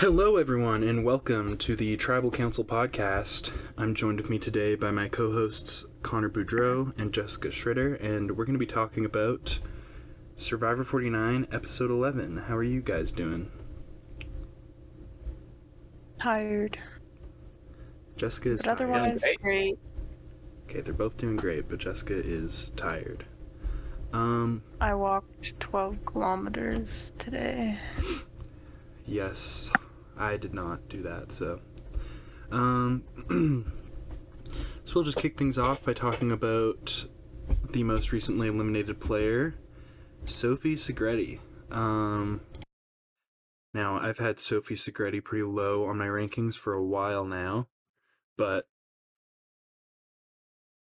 Hello, everyone, and welcome to the Tribal Council podcast. I'm joined with me today by my co-hosts Connor Boudreau and Jessica Schritter, and we're going to be talking about Survivor 49, Episode 11. How are you guys doing? Tired. Jessica is But otherwise, tired. great. Okay, they're both doing great, but Jessica is tired. I walked 12 kilometers today. Yes, I did not do that, so... So we'll just kick things off by talking about the most recently eliminated player, Sophie Segretti. Now, I've had Sophie Segretti pretty low on my rankings for a while now, but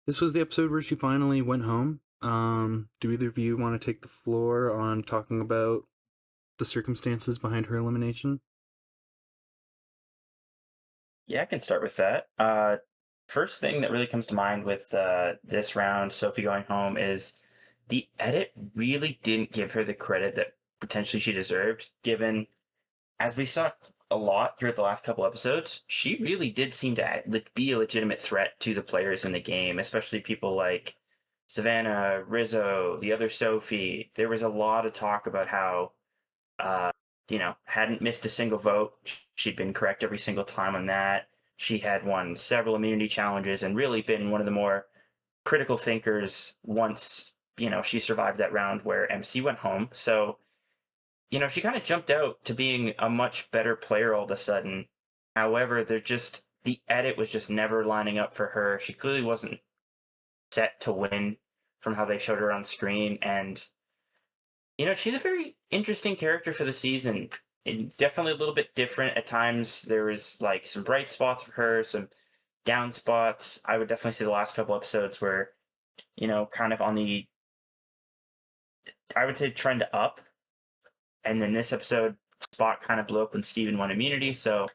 this was the episode where she finally went home. Do either of you want to take the floor on talking about the circumstances behind her elimination? Yeah, I can start with that. First thing that really comes to mind with this round, Sophie going home, is the edit really didn't give her the credit that potentially she deserved, given, as we saw a lot throughout the last couple episodes, she really did seem to be a legitimate threat to the players in the game, especially people like Savannah, Rizzo, the other Sophie. There was a lot of talk about how, uh, hadn't missed a single vote. She'd been correct every single time on that. She had won several immunity challenges and really been one of the more critical thinkers once, she survived that round where MC went home. So, she kind of jumped out to being a much better player all of a sudden. However, the edit was just never lining up for her. She clearly wasn't set to win from how they showed her on screen. And she's a very interesting character for the season. Definitely a little bit different at times. There was like some bright spots for her, some down spots. I would definitely say the last couple episodes were, kind of on the, I would say, trend up. And then this episode, spot kind of blew up when Steven won immunity. So,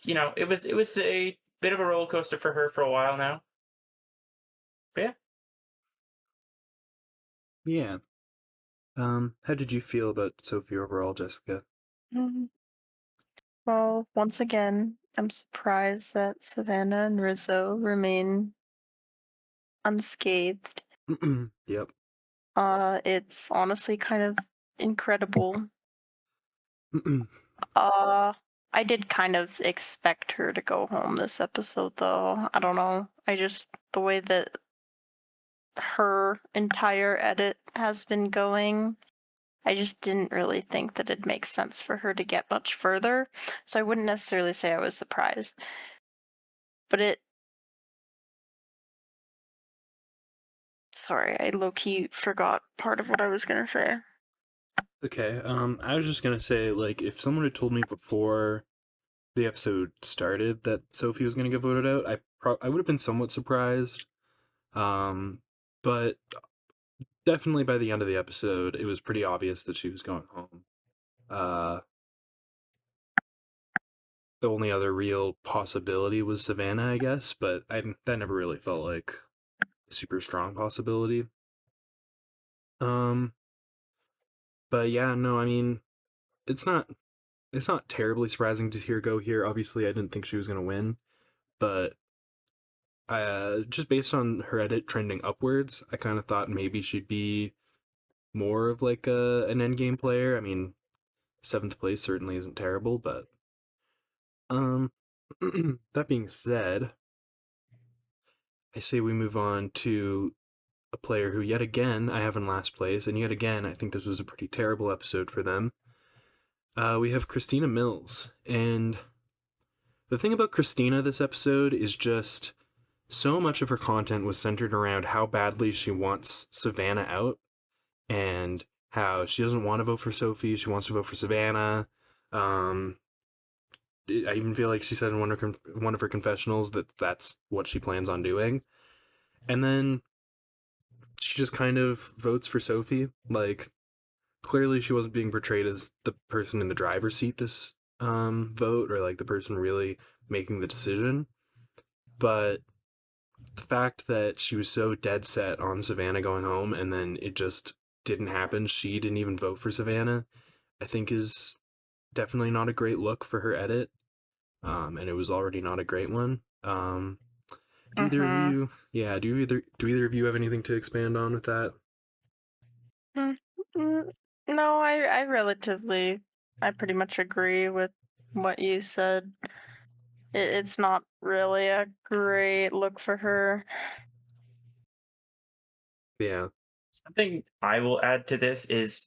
it was a bit of a roller coaster for her for a while now. But yeah. Yeah. How did you feel about Sophie overall, Jessica? Well, once again, I'm surprised that Savannah and Rizzo remain unscathed. Yep. It's honestly kind of incredible. I did kind of expect her to go home this episode, though. I don't know. The way that her entire edit has been going, I just didn't really think that it'd make sense for her to get much further. So I wouldn't necessarily say I was surprised. But sorry, I low-key forgot part of what I was gonna say. Okay, I was just gonna say, like, if someone had told me before the episode started that Sophie was gonna get voted out, I would have been somewhat surprised. But definitely by the end of the episode, it was pretty obvious that she was going home. The only other real possibility was Savannah, I guess, but that never really felt like a super strong possibility. But yeah, no, I mean, it's not terribly surprising to see her go here. Obviously, I didn't think she was gonna win, but just based on her edit trending upwards, I kind of thought maybe she'd be more of like an endgame player. I mean, 7th place certainly isn't terrible, but um, that being said, I say we move on to a player who yet again I have in last place, and yet again I think this was a pretty terrible episode for them. We have Christina Mills, and the thing about Christina this episode is just so much of her content was centered around how badly she wants Savannah out, and how she doesn't want to vote for Sophie, she wants to vote for Savannah. I even feel like she said in one of her confessionals that that's what she plans on doing. And then she just kind of votes for Sophie. Like, clearly she wasn't being portrayed as the person in the driver's seat this vote, or like the person really making the decision. But the fact that she was so dead set on Savannah going home and then it just didn't happen, she didn't even vote for Savannah, I think is definitely not a great look for her edit. And it was already not a great one. Do either of Mm-hmm. you, yeah, do either of you have anything to expand on with that? No, I pretty much agree with what you said. It's not really a great look for her. Yeah, Something I will add to this is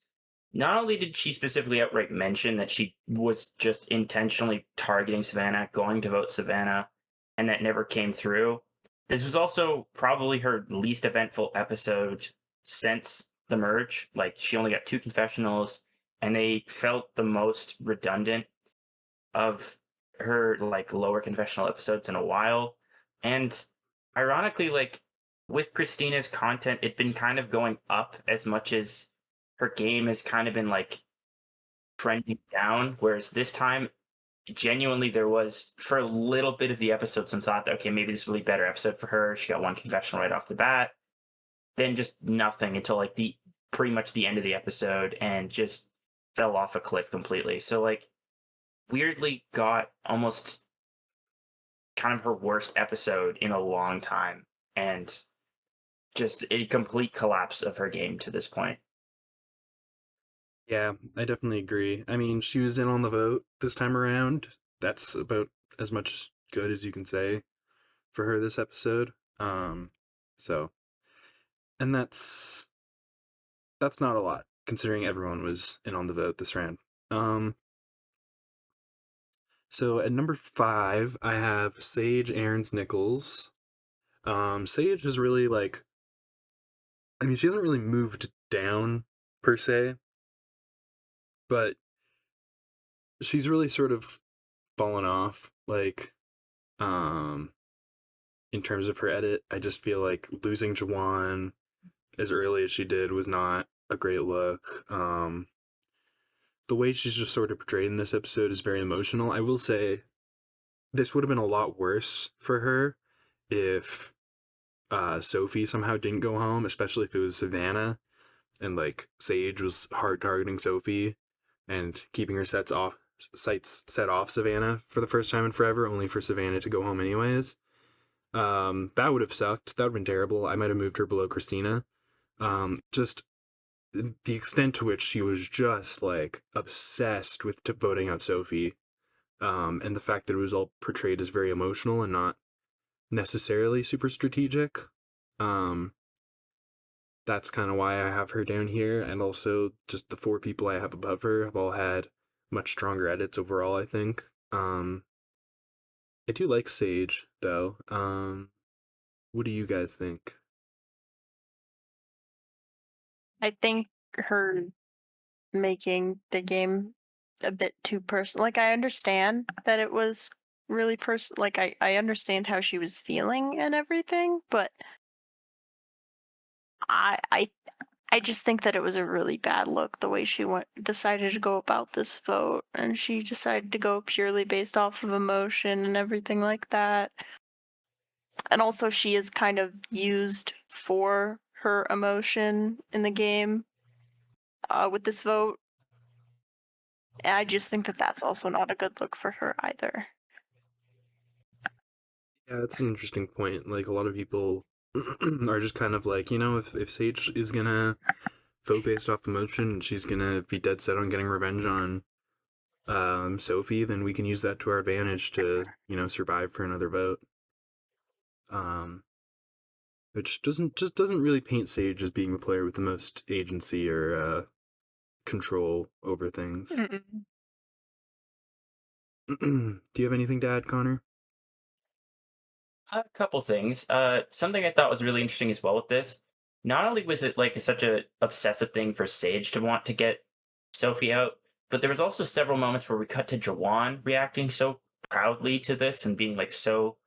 not only did she specifically outright mention that she was just intentionally targeting Savannah, going to vote Savannah, and that never came through, this was also probably her least eventful episode since the merge. Like, she only got two confessionals, and they felt the most redundant of her like lower confessional episodes in a while. And ironically, like with Christina's content, it'd been kind of going up as much as her game has kind of been like trending down. Whereas this time, genuinely, there was for a little bit of the episode some thought that okay, maybe this will be a better episode for her. She got one confessional right off the bat, then just nothing until like the pretty much the end of the episode and just fell off a cliff completely. So like weirdly got almost kind of her worst episode in a long time and just a complete collapse of her game to this point. yeah, I definitely agree. I mean, she was in on the vote this time around. That's about as much good as you can say for her this episode. So, and that's not a lot considering everyone was in on the vote this round. Um, so at number 5, I have Sage Aarons Nichols. Sage is really like, I mean, she hasn't really moved down per se, but she's really sort of fallen off. Like, um, in terms of her edit, I just feel like losing Jawan as early as she did was not a great look. The way she's just sort of portrayed in this episode is very emotional. I will say this would have been a lot worse for her if Sophie somehow didn't go home, especially if it was Savannah and like Sage was hard targeting Sophie and keeping her sights set off Savannah for the first time in forever, only for Savannah to go home anyways. That would have sucked. That would have been terrible. I might have moved her below Christina. Just the extent to which she was just like obsessed with voting out Sophie, and the fact that it was all portrayed as very emotional and not necessarily super strategic. Um, that's kind of why I have her down here, and also just the 4 people I have above her have all had much stronger edits overall, I think. I do like Sage though. What do you guys think? I think her making the game a bit too personal. Like I understand that it was really personal. Like I understand how she was feeling and everything, but I I I just think that it was a really bad look the way she decided to go about this vote, and she decided to go purely based off of emotion and everything like that. And also, she is kind of used for her emotion in the game with this vote. And I just think that that's also not a good look for her either. Yeah, that's an interesting point. Like a lot of people are just kind of like, if Sage is gonna vote based off emotion and she's gonna be dead set on getting revenge on Sophie, then we can use that to our advantage to, survive for another vote. Um, which doesn't really paint Sage as being the player with the most agency or control over things. Mm-mm. Do you have anything to add, Connor? A couple things. Something I thought was really interesting as well with this. Not only was it like such a obsessive thing for Sage to want to get Sophie out, but there was also several moments where we cut to Jawan reacting so proudly to this and being like so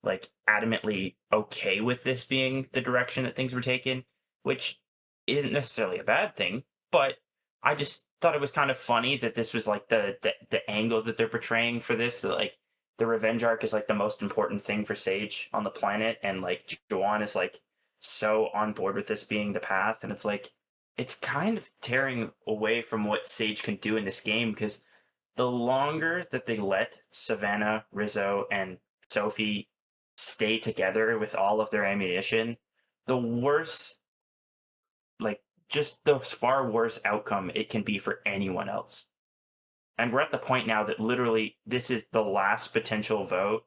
like adamantly okay with this being the direction that things were taken, which isn't necessarily a bad thing. But I just thought it was kind of funny that this was like the angle that they're portraying for this. That, like the revenge arc is like the most important thing for Sage on the planet, and like Joanne is like so on board with this being the path, and it's like it's kind of tearing away from what Sage can do in this game because the longer that they let Savannah, Rizzo, and Sophie stay together with all of their ammunition, the worse, like, just the far worse outcome it can be for anyone else. And we're at the point now that literally this is the last potential vote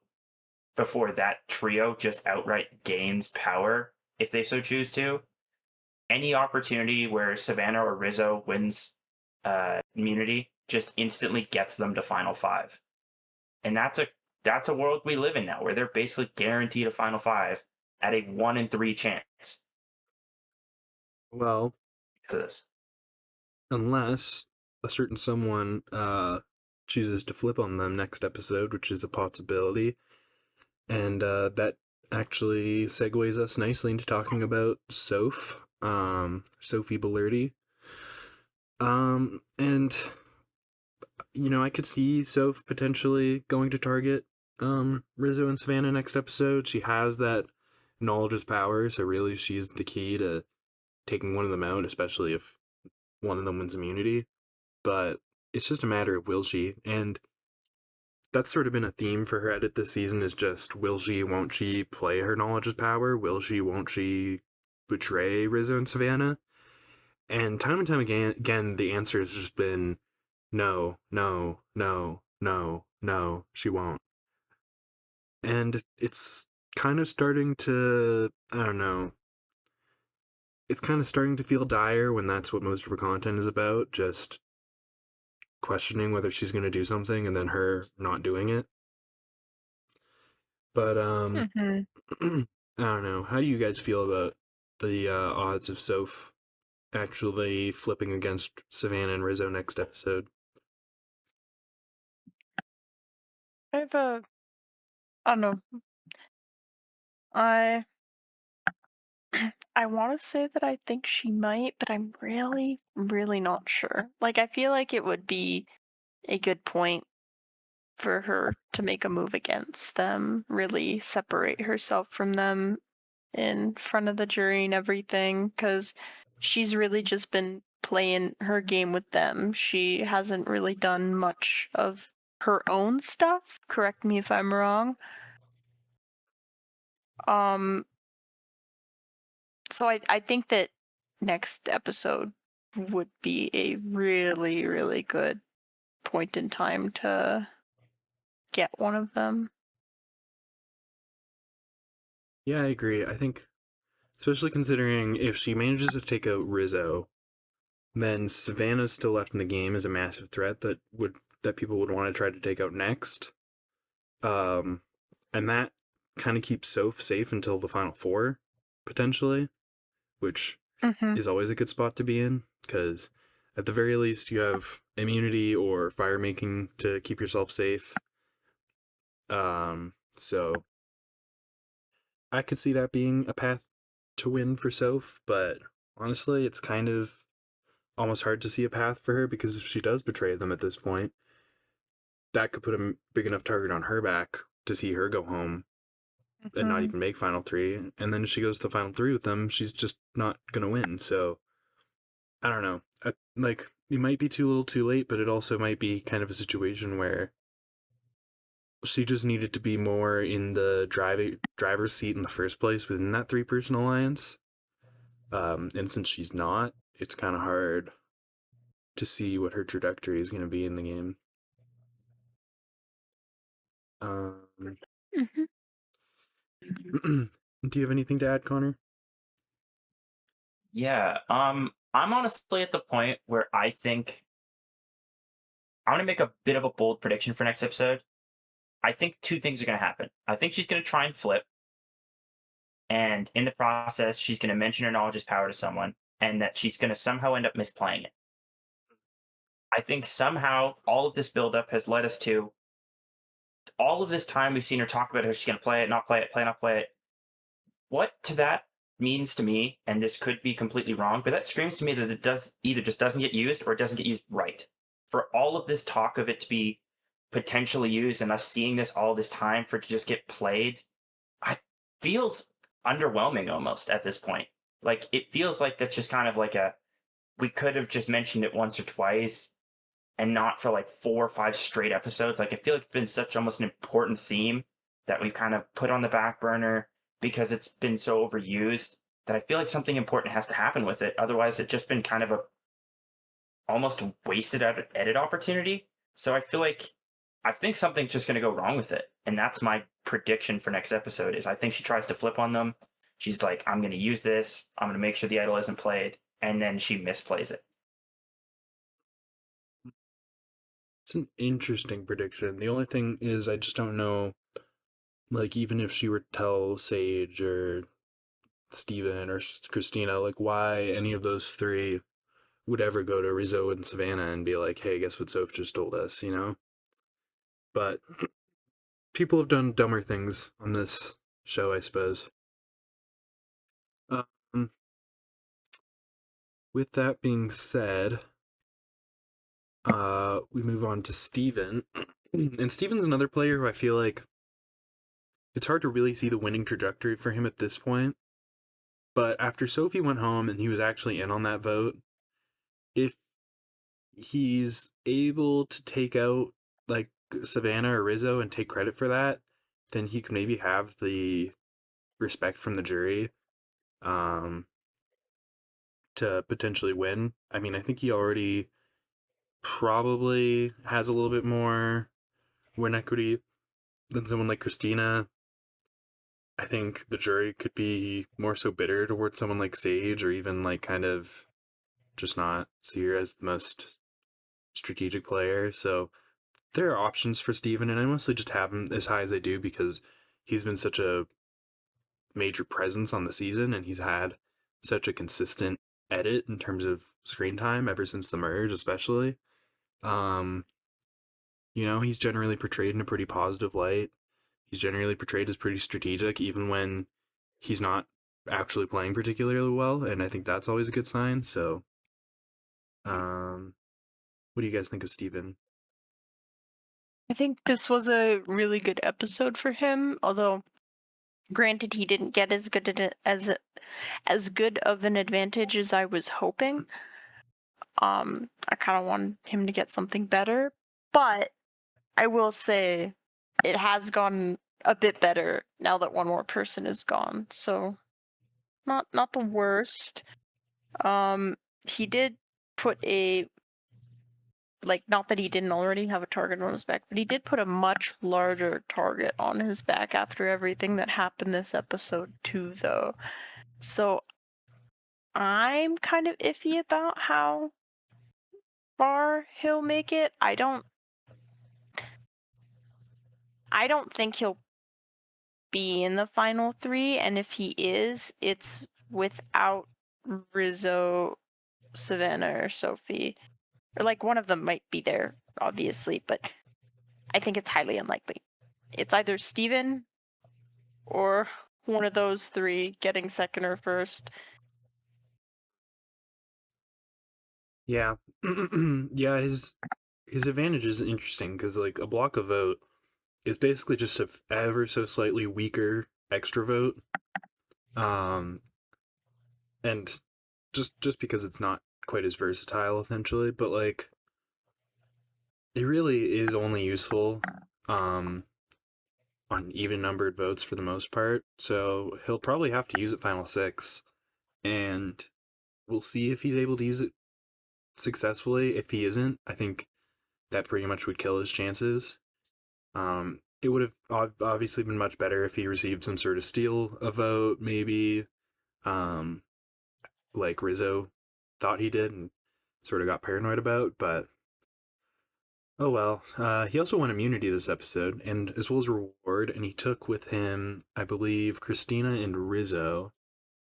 before that trio just outright gains power if they so choose to. Any opportunity where Savannah or Rizzo wins immunity just instantly gets them to Final Five, and that's a world we live in now, where they're basically guaranteed a Final Five at a 1 in 3 chance Well, to this. unless a certain someone chooses to flip on them next episode, which is a possibility. And that actually segues us nicely into talking about Sophie Bellerti. And I could see Soph potentially going to target Rizzo and Savannah next episode. She has that knowledge is power, so really she's the key to taking one of them out, especially if one of them wins immunity. But it's just a matter of will she, and that's sort of been a theme for her edit this season, is just will she, won't she play her knowledge is power? Will she, won't she betray Rizzo and Savannah? And time again, the answer has just been no, no, no, no, no, she won't. And it's kind of starting to, I don't know, it's kind of starting to feel dire when that's what most of her content is about, just questioning whether she's going to do something and then her not doing it. But Mm-hmm. I don't know. How do you guys feel about the odds of Soph actually flipping against Savannah and Rizzo next episode? I have a, I don't know. I I want to say that I think she might, but I'm really, really not sure. Like, I feel like it would be a good point for her to make a move against them, really separate herself from them in front of the jury and everything, because she's really just been playing her game with them. She hasn't really done much of her own stuff. Correct me if I'm wrong. Um, so I think that next episode would be a really, really good point in time to get one of them. Yeah, I agree. I think, especially considering if she manages to take out Rizzo, then Savannah's still left in the game as a massive threat that people would want to try to take out next. Um, and that kind of keeps Soph safe until the final four, potentially, which Mm-hmm. is always a good spot to be in, because at the very least you have immunity or fire making to keep yourself safe. So I could see that being a path to win for Soph, but honestly, it's kind of almost hard to see a path for her, because if she does betray them at this point, that could put a big enough target on her back to see her go home and not Mm-hmm. even make final three. And then if she goes to final three with them, she's just not gonna win. So I don't know. Like, it might be too little too late, but it also might be kind of a situation where she just needed to be more in the driver's seat in the first place within that three-person alliance. And since she's not, it's kind of hard to see what her trajectory is going to be in the game. Um, Mm-hmm. do you have anything to add, Connor? Yeah, I'm honestly at the point where I think I want to make a bit of a bold prediction for next episode. I think two things are going to happen. I think she's going to try and flip, and in the process, she's going to mention her knowledge is power to someone, and that she's going to somehow end up misplaying it. I think somehow all of this buildup has led us to all of this time we've seen her talk about how she's going to play it, not play it, play, not play it. What to that means to me, and this could be completely wrong, but that screams to me that it does either just doesn't get used or it doesn't get used right. For all of this talk of it to be potentially used and us seeing this all this time for it to just get played, it feels underwhelming almost at this point. Like, it feels like that's just kind of like we could have just mentioned it once or twice. and not for like 4 or 5 straight episodes. Like I feel like it's been such almost an important theme that we've kind of put on the back burner because it's been so overused that I feel like something important has to happen with it. Otherwise, it's just been kind of a almost wasted edit opportunity. So I think something's just going to go wrong with it, and that's my prediction for next episode. Is I think she tries to flip on them. She's like, "I'm going to use this. I'm going to make sure the idol isn't played," and then she misplays it. It's an interesting prediction. The only thing is, I just don't know. Like, even if she were to tell Sage or Steven or Christina, like, why any of those three would ever go to Rizzo and Savannah and be like, hey, guess what Soph just told us, you know? But people have done dumber things on this show, I suppose. Um, with that being said, we move on to Steven. And Steven's another player who I feel like it's hard to really see the winning trajectory for him at this point. But after Sophie went home and he was actually in on that vote, if he's able to take out like Savannah or Rizzo and take credit for that, then he could maybe have the respect from the jury um, to potentially win. I mean, I think he already probably has a little bit more win equity than someone like Christina. I think the jury could be more so bitter towards someone like Sage, or even like kind of just not see her as the most strategic player. So there are options for Steven, and I mostly just have him as high as I do because he's been such a major presence on the season and he's had such a consistent edit in terms of screen time ever since the merge, especially. Um, he's generally portrayed in a pretty positive light. He's generally portrayed as pretty strategic, even when he's not actually playing particularly well, and I think that's always a good sign. So, um, what do you guys think of Steven? I think this was a really good episode for him, although granted he didn't get as good of an advantage as I was hoping. I kind of wanted him to get something better, but I will say it has gone a bit better now that one more person is gone. So not the worst. He did put a not that he didn't already have a target on his back, but he did put a much larger target on his back after everything that happened this episode too, though. So I'm kind of iffy about how far he'll make it. I don't think he'll be in the final three, and if he is, it's without Rizzo, Savannah, or Sophie. Or like one of them might be there, obviously, but I think it's highly unlikely. It's either Steven or one of those three getting second or first. Yeah, yeah. His advantage is interesting because like a block of vote is basically just a ever so slightly weaker extra vote, um, and just because it's not quite as versatile essentially, but like it really is only useful, um, on even numbered votes for the most part. So he'll probably have to use it final six, and we'll see if he's able to use it successfully. If he isn't, I think that pretty much would kill his chances. It would have obviously been much better if he received some sort of steal a vote, maybe, um, like Rizzo thought he did and sort of got paranoid about. But oh well. He also won immunity this episode, and as well as reward, and he took with him, I believe, Christina and Rizzo.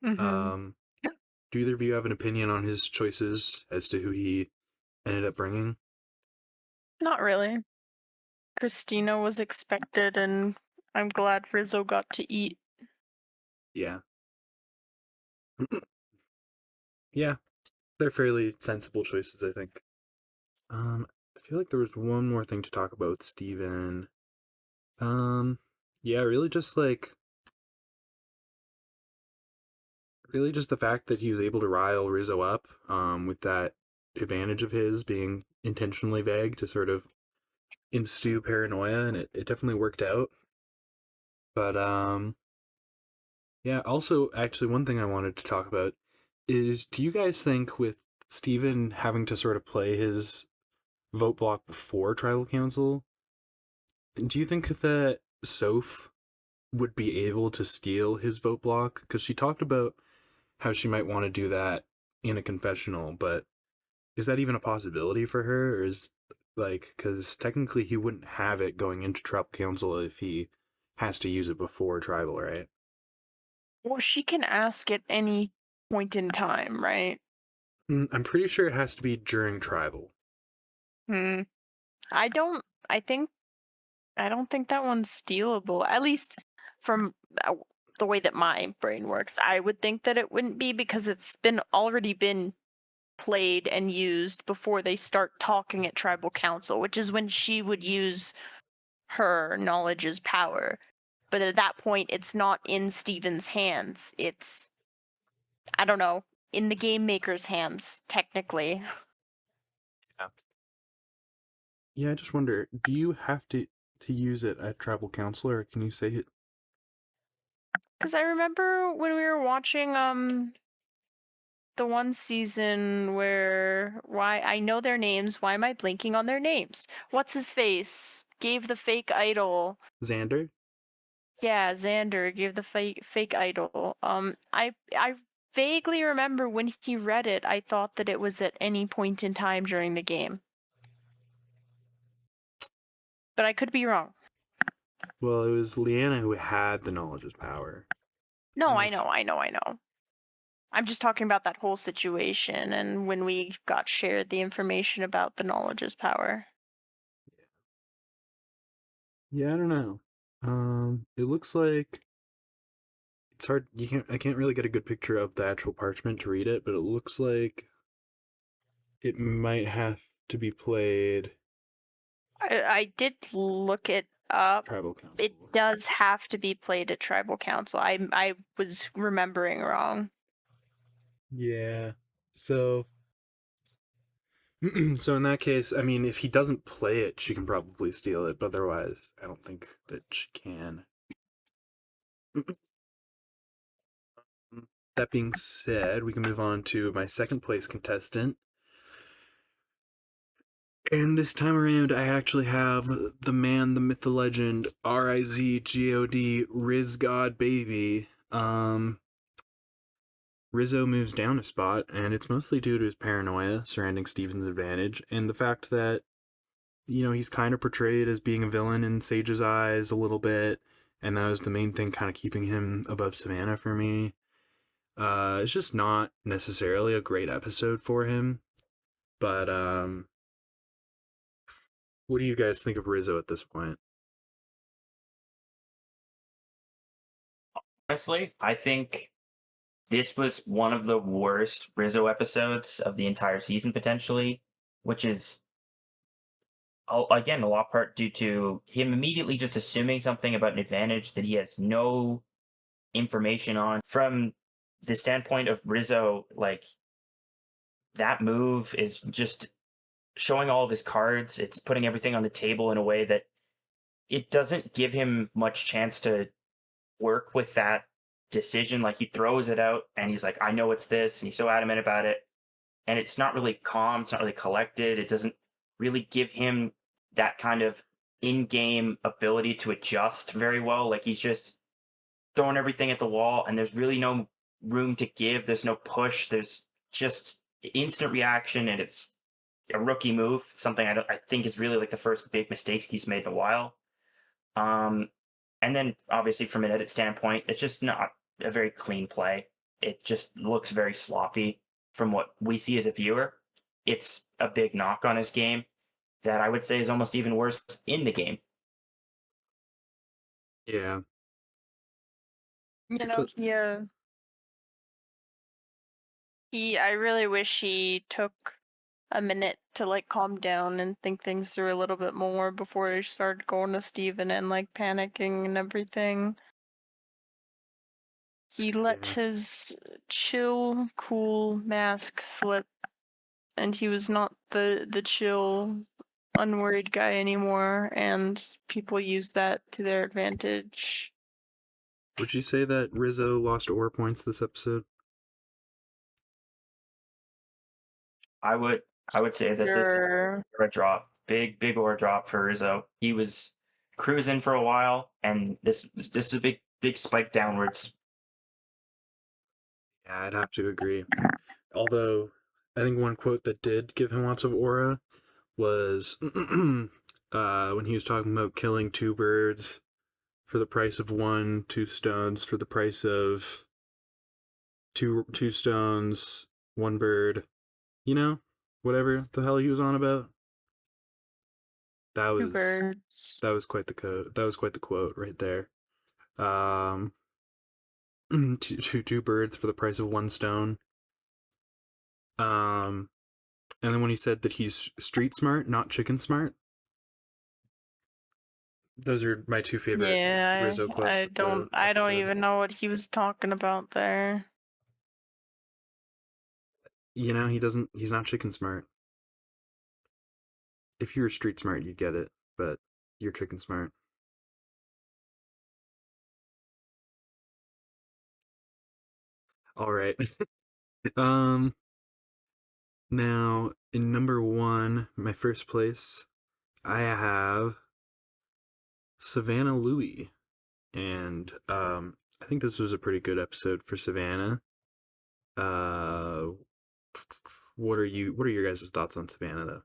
Mm-hmm. Um, do either of you have an opinion on his choices as to who he ended up bringing? Not really. Christina was expected, and I'm glad Rizzo got to eat. Yeah. Yeah, they're fairly sensible choices, I think. I feel like there was one more thing to talk about with Steven. Um, yeah, really just the fact that he was able to rile Rizzo up, with that advantage of his being intentionally vague to sort of instill paranoia, and it definitely worked out. But yeah, also actually one thing I wanted to talk about is, do you guys think with Steven having to sort of play his vote block before tribal council, do you think that Soph would be able to steal his vote block? Because she talked about how she might want to do that in a confessional, but is that even a possibility for her? Or is, like, because technically he wouldn't have it going into tribal council if he has to use it before tribal, right? Well, she can ask at any point in time, right? I'm pretty sure it has to be during tribal. Hmm. I don't. I think. I don't think that one's stealable. At least from the way that my brain works, I would think that it wouldn't be because it's been already been played and used before they start talking at tribal council, which is when she would use her knowledge is power. But at that point, it's not in Steven's hands. It's, I don't know, in the game maker's hands, technically. Yeah. Yeah, I just wonder, do you have to use it at tribal council, or can you say it? Because I remember when we were watching the one season where, why I know their names, why am I blinking on their names? What's his face? Gave the fake idol. Xander? Yeah, Xander gave the fake idol. I vaguely remember when he read it, I thought that it was at any point in time during the game. But I could be wrong. Well, it was Leanna who had the knowledge is power. I No, don't know I if, know, I know, I know. I'm just talking about that whole situation and when we got shared the information about the knowledge is power. yeah, I don't know. It looks like it's hard. I can't really get a good picture of the actual parchment to read it, but it looks like it might have to be played I did look it up. tribal It council. does have to be played at tribal council. I was remembering wrong. Yeah. So so in that case, I mean, if he doesn't play it, she can probably steal it, but otherwise, I don't think that she can. That being said, we can move on to my second place contestant. And this time around, I actually have the man, the myth, the legend, Rizgod, Riz God Baby. Rizzo moves down a spot, and it's mostly due to his paranoia surrounding Steven's advantage, and the fact that, you know, he's kind of portrayed as being a villain in Sage's eyes a little bit, and that was the main thing kind of keeping him above Savannah for me. It's just not necessarily a great episode for him, but what do you guys think of Rizzo at this point? Honestly, I think this was one of the worst Rizzo episodes of the entire season, potentially, which is again a lot part due to him immediately just assuming something about an advantage that he has no information on. From the standpoint of Rizzo, like that move is just showing all of his cards. It's putting everything on the table in a way that it doesn't give him much chance to work with that decision. Like he throws it out and he's like, I know it's this, and he's so adamant about it. And it's not really calm, it's not really collected. It doesn't really give him that kind of in-game ability to adjust very well. Like he's just throwing everything at the wall and there's really no room to give. There's no push. There's just instant reaction and it's a rookie move. Something I think is really like the first big mistake he's made in a while. Um, and then obviously from an edit standpoint, it's just not a very clean play. It just looks very sloppy from what we see as a viewer. It's a big knock on his game that I would say is almost even worse in the game. Yeah. You You're know, to- I really wish he took a minute to like calm down and think things through a little bit more before he started going to Steven and like panicking and everything. He let yeah. his chill, cool mask slip and he was not the chill, unworried guy anymore, and people use that to their advantage. Would you say that Rizzo lost aura points this episode? I would say that this is Sure. a drop, big aura drop for Rizzo. He was cruising for a while, and this is a big spike downwards. Yeah, I'd have to agree. Although, I think one quote that did give him lots of aura was when he was talking about killing 2 birds for the price of one, 2 stones for the price of two stones, 1 bird. You know, whatever the hell he was on about. That Two was birds. that was quite the quote. That was quite the quote right there. Um, two birds for the price of 1 stone. And then when he said that he's street smart, not chicken smart, those are my 2 favorite Yeah, Rizzo quotes of the I don't episode. even know what he was talking about there. You know, he's not chicken smart. If you were street smart, you'd get it, but you're chicken smart. All right. um, Now in number 1, my first place, I have Savannah Louie, and I think this was a pretty good episode for Savannah. Uh, what are your guys' thoughts on Savannah though?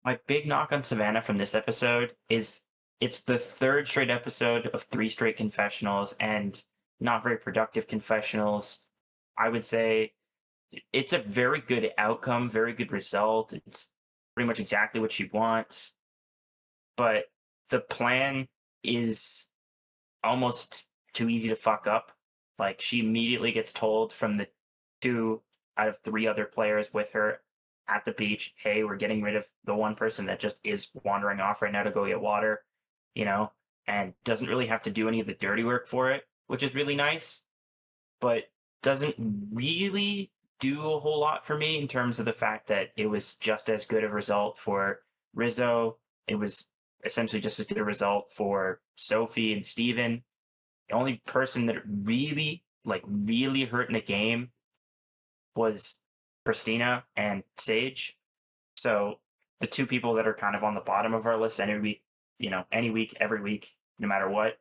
My big knock on Savannah from this episode is it's the third straight episode of 3 straight confessionals and not very productive confessionals. I would say it's a very good outcome, very good result. It's pretty much exactly what she wants, but the plan is almost too easy to fuck up. Like she immediately gets told from the 2 out of 3 other players with her at the beach, "Hey, we're getting rid of the one person that just is wandering off right now to go get water," you know, and doesn't really have to do any of the dirty work for it, which is really nice, but doesn't really do a whole lot for me in terms of the fact that it was just as good a result for Rizzo. It was essentially just as good a result for Sophie and Steven. The only person that really hurt in the game was Christina and Sage. So the 2 people that are kind of on the bottom of our list any week, any week, every week, no matter what.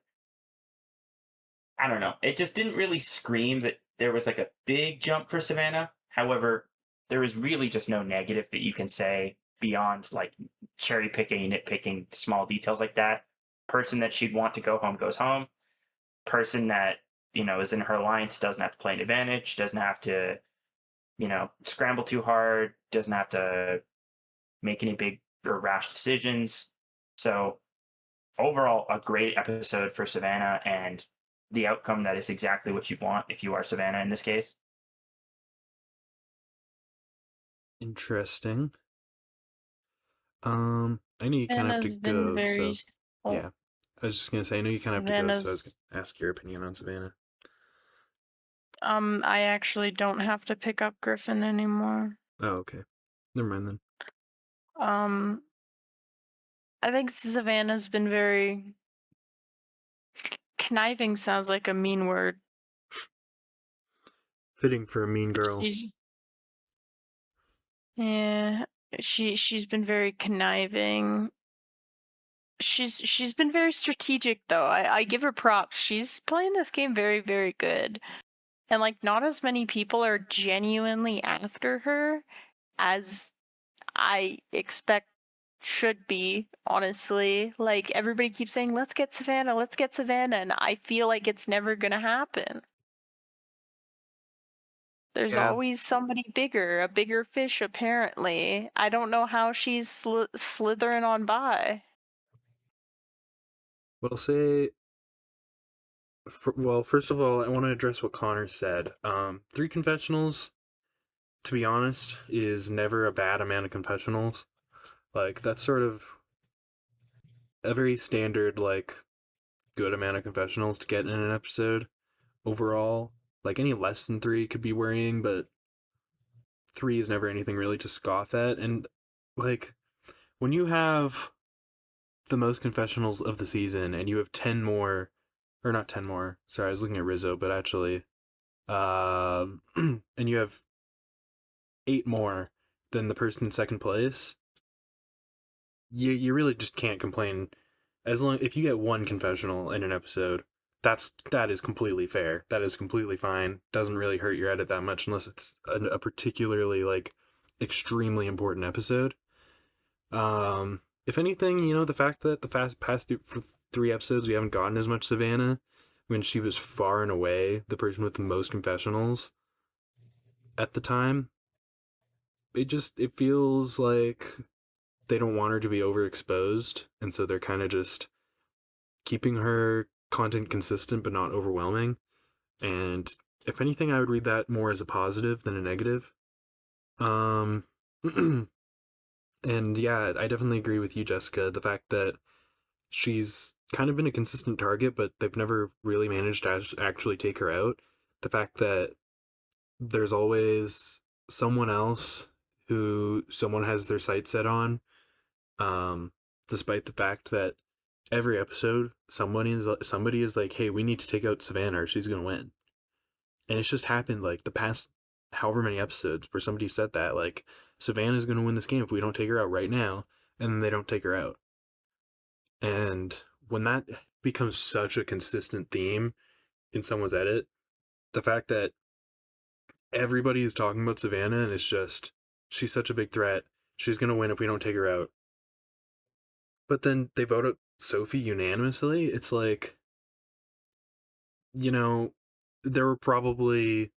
I don't know. It just didn't really scream that there was like a big jump for Savannah. However, there is really just no negative that you can say beyond like cherry picking, nitpicking small details like that. Person that she'd want to go home goes home. Person that, is in her alliance doesn't have to play an advantage, doesn't have to, scramble too hard, doesn't have to make any big or rash decisions. So overall, a great episode for Savannah and the outcome that is exactly what you want if you are Savannah in this case. Interesting. I know you kind of have to Savannah's been go, very. so Oh, yeah. I was just gonna say, I know you kind of have to go, so I was Savannah's. gonna ask your opinion on Savannah. I actually don't have to pick up Griffin anymore. Oh, okay. Never mind then. Um, I think Savannah's been very conniving. Sounds like a mean word. Fitting for a mean girl. She's yeah. She's been very conniving. She's been very strategic though. I give her props. She's playing this game very, very good. And like not as many people are genuinely after her as I expect should be, honestly. Like everybody keeps saying, let's get Savannah, and I feel like it's never gonna happen. There's Yeah. always somebody bigger, a bigger fish apparently. I don't know how she's slithering on by. Well, say, well, first of all, I want to address what Connor said. 3 confessionals, to be honest, is never a bad amount of confessionals. Like, that's sort of a very standard, like, good amount of confessionals to get in an episode overall. Like any less than 3 could be worrying, but 3 is never anything really to scoff at. And like when you have the most confessionals of the season and you have 10 more, or not 10 more, sorry, I was looking at Rizzo, but actually, and you have 8 more than the person in second place, you really just can't complain. As long if you get one confessional in an episode, that is completely fair. That is completely fine. Doesn't really hurt your edit that much unless it's a particularly like extremely important episode. If anything, the fact that the past for 3 episodes we haven't gotten as much Savannah when she was far and away the person with the most confessionals at the time, it feels like they don't want her to be overexposed, and so they're kind of just keeping her content consistent but not overwhelming. And if anything, I would read that more as a positive than a negative. Um, and yeah, I definitely agree with you, Jessica. The fact that she's kind of been a consistent target, but they've never really managed to actually take her out. The fact that there's always someone else who someone has their sights set on, um, despite the fact that every episode somebody is like, "Hey, we need to take out Savannah, or she's gonna win." And it's just happened like the past however many episodes where somebody said that, like, Savannah's gonna win this game if we don't take her out right now, and then they don't take her out. And when that becomes such a consistent theme in someone's edit, the fact that everybody is talking about Savannah and it's just, she's such a big threat, she's gonna win if we don't take her out. But then they vote out Sophie unanimously. It's like, you know, there were probably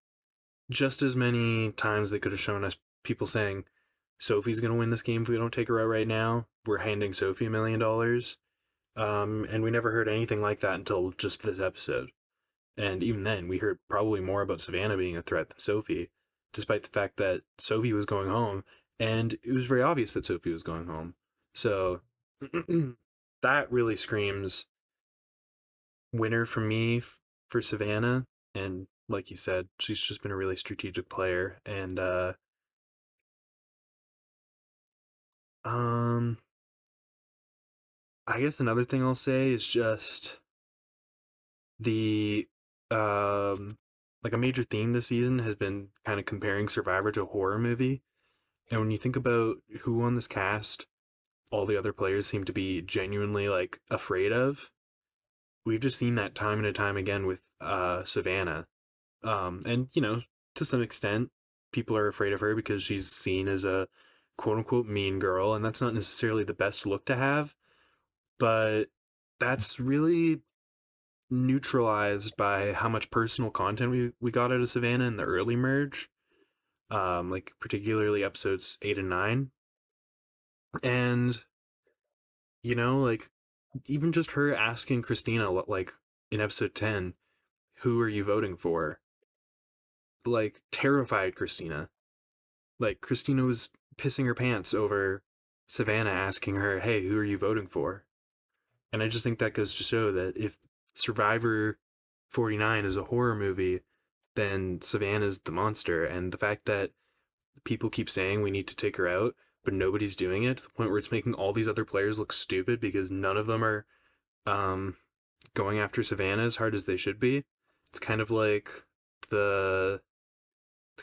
just as many times they could have shown us people saying, Sophie's gonna win this game if we don't take her out right now. We're handing Sophie $1 million. And we never heard anything like that until just this episode. And even then, we heard probably more about Savannah being a threat than Sophie, despite the fact that Sophie was going home, and it was very obvious that Sophie was going home. So that really screams winner for me for Savannah. And like you said, she's just been a really strategic player. And um, I guess another thing I'll say is just the like a major theme this season has been kind of comparing Survivor to a horror movie. And when you think about who on this cast all the other players seem to be genuinely like afraid of, we've just seen that time and time again with Savannah. And to some extent, people are afraid of her because she's seen as a quote unquote mean girl, and that's not necessarily the best look to have, but that's really neutralized by how much personal content we got out of Savannah in the early merge, like particularly episodes 8 and 9. And like even just her asking Christina, like in episode 10, who are you voting for? Like terrified Christina. Like Christina was pissing her pants over Savannah asking her, hey, who are you voting for? And I just think that goes to show that if Survivor 49 is a horror movie, then Savannah's the monster. And the fact that people keep saying we need to take her out, but nobody's doing it to the point where it's making all these other players look stupid because none of them are um, going after Savannah as hard as they should be. It's kind of like the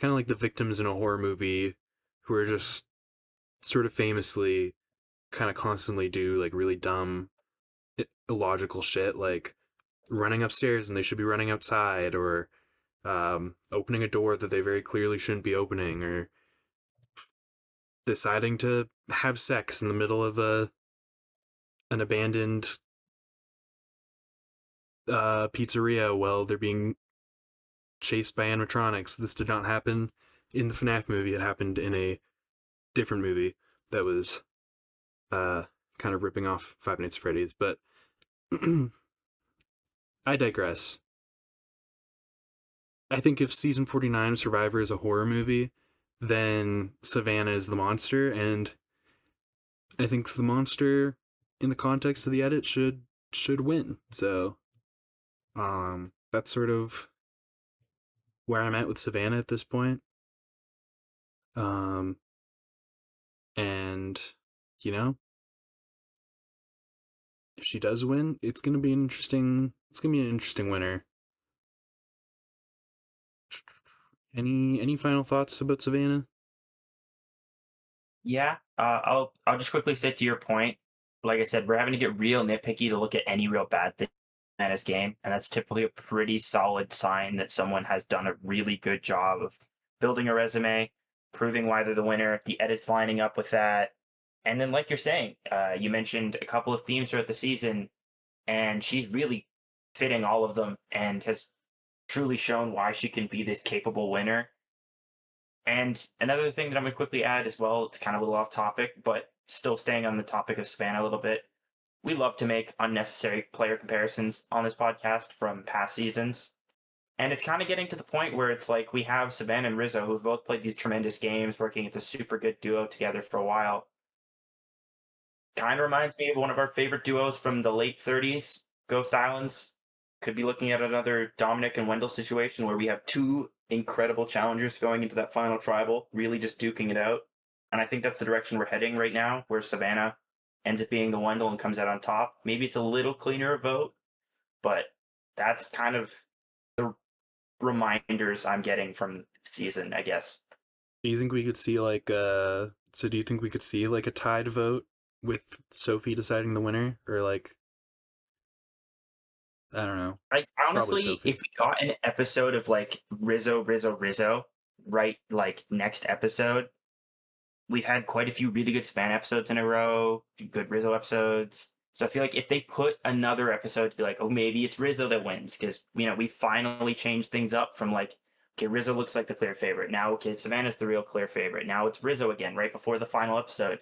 victims in a horror movie who are just sort of famously kind of constantly do like really dumb illogical shit, like running upstairs and they should be running outside, or opening a door that they very clearly shouldn't be opening, or deciding to have sex in the middle of an abandoned pizzeria while they're being chased by animatronics. This did not happen in the FNAF movie. It happened in a different movie that was kind of ripping off Five Nights at Freddy's. But I digress. I think if season 49 of Survivor is a horror movie, then Savannah is the monster, and I think the monster, in the context of the edit, should win. So, that's sort of where I'm at with Savannah at this point. Um, and you know, if she does win, it's gonna be an interesting. It's gonna be an interesting winner. Any final thoughts about Savannah? Yeah, I'll just quickly say to your point. Like I said, we're having to get real nitpicky to look at any real bad thing in this game, and that's typically a pretty solid sign that someone has done a really good job of building a resume, proving why they're the winner, the edits lining up with that, and then like you're saying, you mentioned a couple of themes throughout the season, and she's really fitting all of them and has truly shown why she can be this capable winner. And another thing that I'm going to quickly add as well, it's kind of a little off topic, but still staying on the topic of Savannah a little bit. We love to make unnecessary player comparisons on this podcast from past seasons. And it's kind of getting to the point where it's like we have Savannah and Rizzo, who've both played these tremendous games, working as a super good duo together for a while. Kind of reminds me of one of our favorite duos from the late 30s, Ghost Islands. Could be looking at another Dominic and Wendell situation where we have two incredible challengers going into that final tribal, really just duking it out. And I think that's the direction we're heading right now, where Savannah ends up being the Wendell and comes out on top. Maybe it's a little cleaner a vote, but that's kind of the reminders I'm getting from the season, I guess. Do you think we could see like so do you think we could see like a tied vote with Sophie deciding the winner, or like I don't know, I probably honestly, if Sophie. we got an episode of like Rizzo, right, like next episode, we've had quite a few really good Span episodes in a row, good Rizzo episodes. So I feel like if they put another episode to be like, oh, maybe it's Rizzo that wins, because we finally changed things up from like, okay, Rizzo looks like the clear favorite. Now, okay, Savannah's the real clear favorite. Now it's Rizzo again, right before the final episode.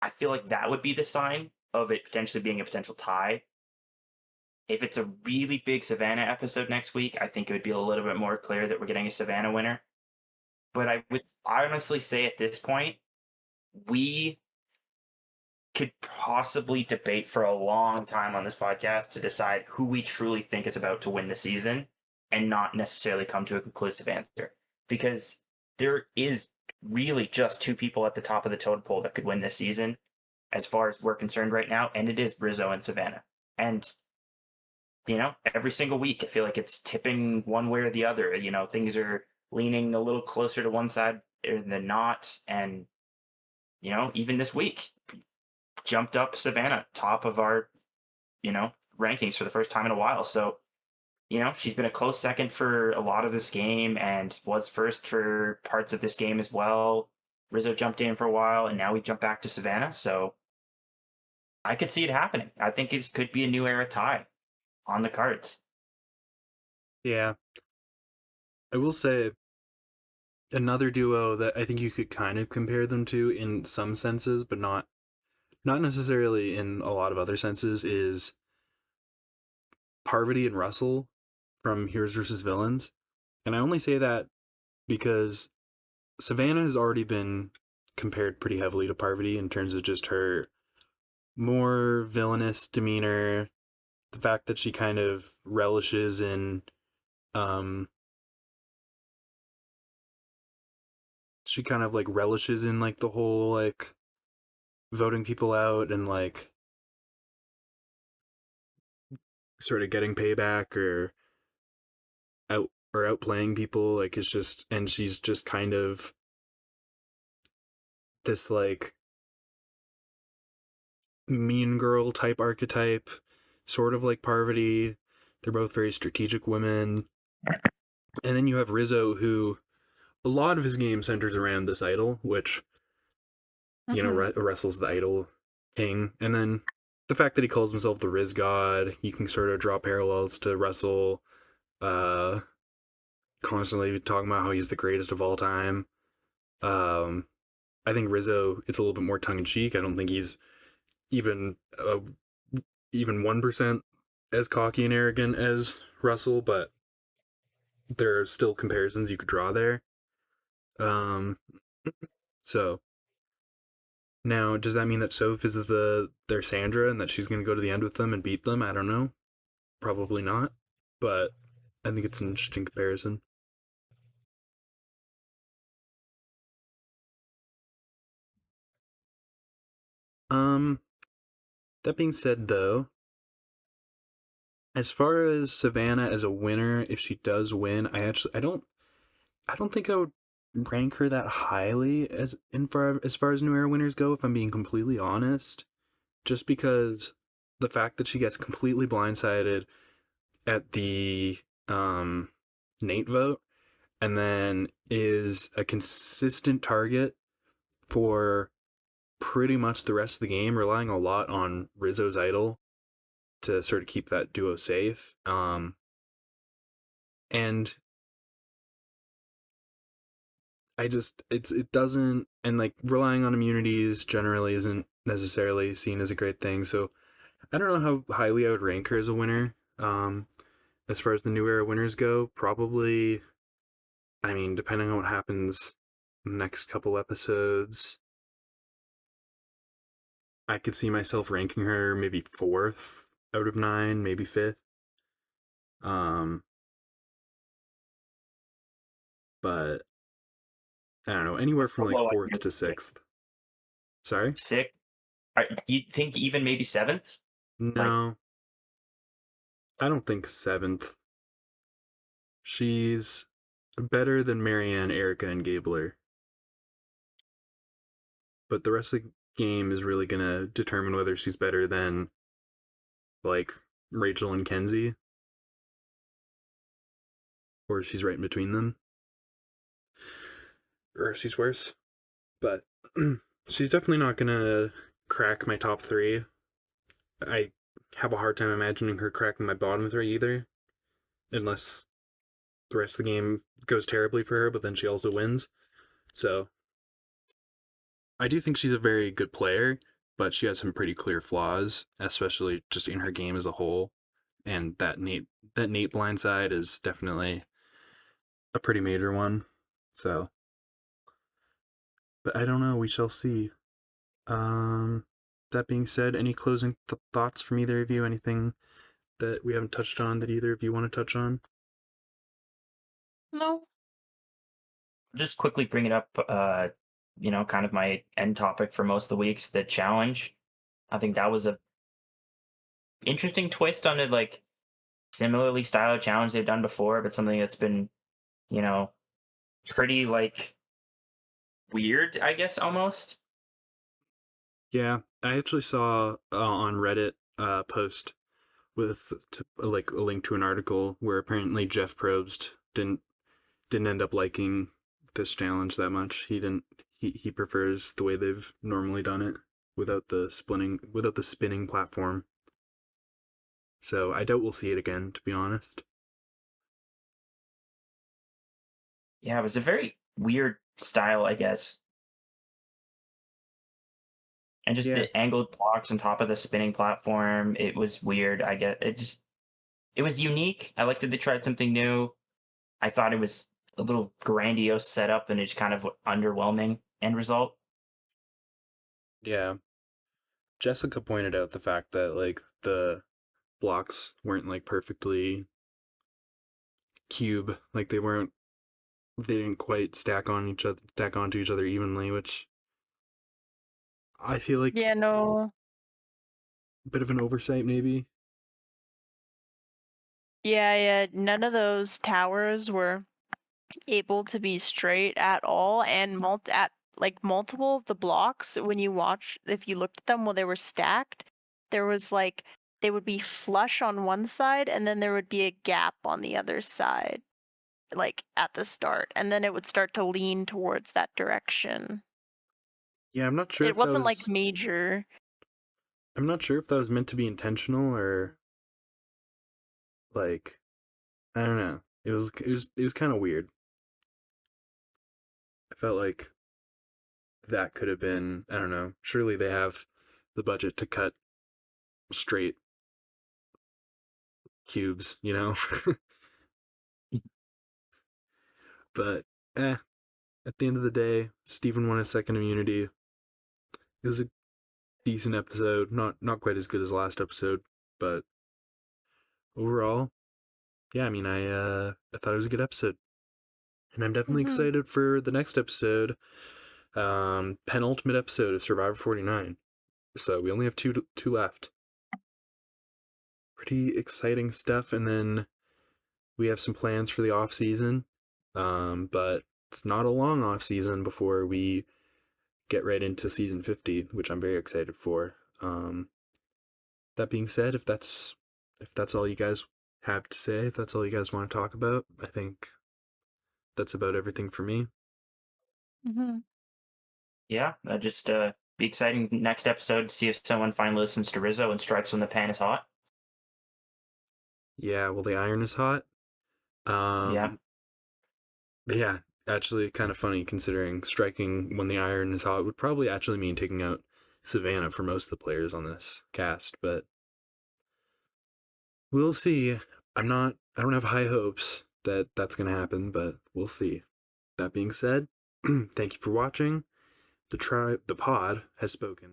I feel like that would be the sign of it potentially being a potential tie. If it's a really big Savannah episode next week, I think it would be a little bit more clear that we're getting a Savannah winner. But I would honestly say at this point, we could possibly debate for a long time on this podcast to decide who we truly think is about to win the season and not necessarily come to a conclusive answer. Because there is really just two people at the top of the totem pole that could win this season, as far as we're concerned right now, and it is Rizzo and Savannah. And every single week, I feel like it's tipping one way or the other. Things are leaning a little closer to one side than not. And, even this week, jumped up Savannah, top of our, rankings for the first time in a while. So, she's been a close second for a lot of this game and was first for parts of this game as well. Rizzo jumped in for a while, and now we jump back to Savannah. So I could see it happening. I think it could be a new era tie on the cards. Yeah, I will say another duo that I think you could kind of compare them to in some senses, but not necessarily in a lot of other senses, is Parvati and Russell from Heroes versus Villains. And I only say that because Savannah has already been compared pretty heavily to Parvati in terms of just her more villainous demeanor, the fact that she kind of relishes in um she kind of like relishes in like the whole like voting people out and like sort of getting payback or outplaying people. Like it's just, and she's just kind of this like mean girl type archetype, sort of like Parvati. They're both very strategic women. And then you have Rizzo, who a lot of his game centers around this idol, which wrestles the idol king. And then the fact that he calls himself the Riz God, you can sort of draw parallels to Russell, uh, constantly talking about how he's the greatest of all time. Um, I think Rizzo, it's a little bit more tongue in cheek. I don't think he's even even 1% as cocky and arrogant as Russell, but there are still comparisons you could draw there. Um, so now, does that mean that Soph is their Sandra and that she's going to go to the end with them and beat them? I don't know. Probably not, but I think it's an interesting comparison. Um, that being said, though, as far as Savannah as a winner, if she does win, I don't think I would rank her that highly as far as new era winners go. If I'm being completely honest, just because the fact that she gets completely blindsided at the um Nate vote and then is a consistent target for pretty much the rest of the game, relying a lot on Rizzo's idol to sort of keep that duo safe. And it doesn't, and like relying on immunities generally isn't necessarily seen as a great thing. So I don't know how highly I would rank her as a winner. As far as the new era winners go, probably, I mean, depending on what happens next couple episodes, I could see myself ranking her maybe fourth out of nine, maybe fifth. Um, but I don't know, anywhere What's from the like low end fourth you're to thinking? sixth. Sorry? Sixth? You think even maybe seventh? Like, No, I don't think seventh. She's better than Marianne, Erica, and Gabler. But the rest of the game is really gonna determine whether she's better than like Rachel and Kenzie, or she's right in between them, or she's worse. But she's definitely not gonna crack my top three. I have a hard time imagining her cracking my bottom three either, unless the rest of the game goes terribly for her, but then she also wins. So I do think she's a very good player, but she has some pretty clear flaws, especially just in her game as a whole. And that Nate blindside is definitely a pretty major one. So, but I don't know. We shall see. Um, that being said, any closing thoughts from either of you? Anything that we haven't touched on that either of you want to touch on? No. just quickly bring it up. Kind of my end topic for most of the weeks, the challenge. I think that was a interesting twist on it, like similarly styled challenge they've done before, but something that's been, you know, pretty like weird, I guess almost. Yeah, I actually saw on Reddit a post with like a link to an article where apparently Jeff Probst didn't end up liking this challenge that much. He didn't. He prefers the way they've normally done it without the spinning platform. So I doubt we'll see it again, to be honest. Yeah, it was a very weird style, I guess. And just Yeah, the angled blocks on top of the spinning platform, it was weird. I get it was unique. I liked that they tried something new. I thought it was a little grandiose setup and it's kind of underwhelming end result. yeah. Jessica pointed out the fact that like the blocks weren't like perfectly cube, like they didn't quite stack onto each other evenly, which I feel like Yeah, no. a bit of an oversight maybe. Yeah, none of those towers were able to be straight at all, and multiple of the blocks, when you watch, if you looked at them while they were stacked, there was like they would be flush on one side and then there would be a gap on the other side, like at the start, and then it would start to lean towards that direction. Yeah, It wasn't like major. I'm not sure if that was meant to be intentional or like I don't know. It was kind of weird. I felt like that could have been, I don't know. Surely they have the budget to cut straight cubes, you know? But at the end of the day, Steven won his second immunity. It was a decent episode, not quite as good as last episode, but overall, yeah, I mean, I thought it was a good episode. And I'm definitely Hmm. excited for the next episode, penultimate episode of Survivor 49. So we only have two left. Pretty exciting stuff. And then we have some plans for the off season, but it's not a long off season before we get right into season 50, which I'm very excited for. That being said, if that's all you guys have to say, if that's all you guys want to talk about, I think that's about everything for me. Mm-hmm. Yeah, just be exciting next episode to see if someone finally listens to Rizzo and strikes when the pan is hot. Yeah, well, the iron is hot. Yeah. Yeah, actually, kind of funny considering striking when the iron is hot would probably actually mean taking out Savannah for most of the players on this cast, but we'll see. I don't have high hopes that that's going to happen, but we'll see. That being said, thank you for watching. The pod has spoken.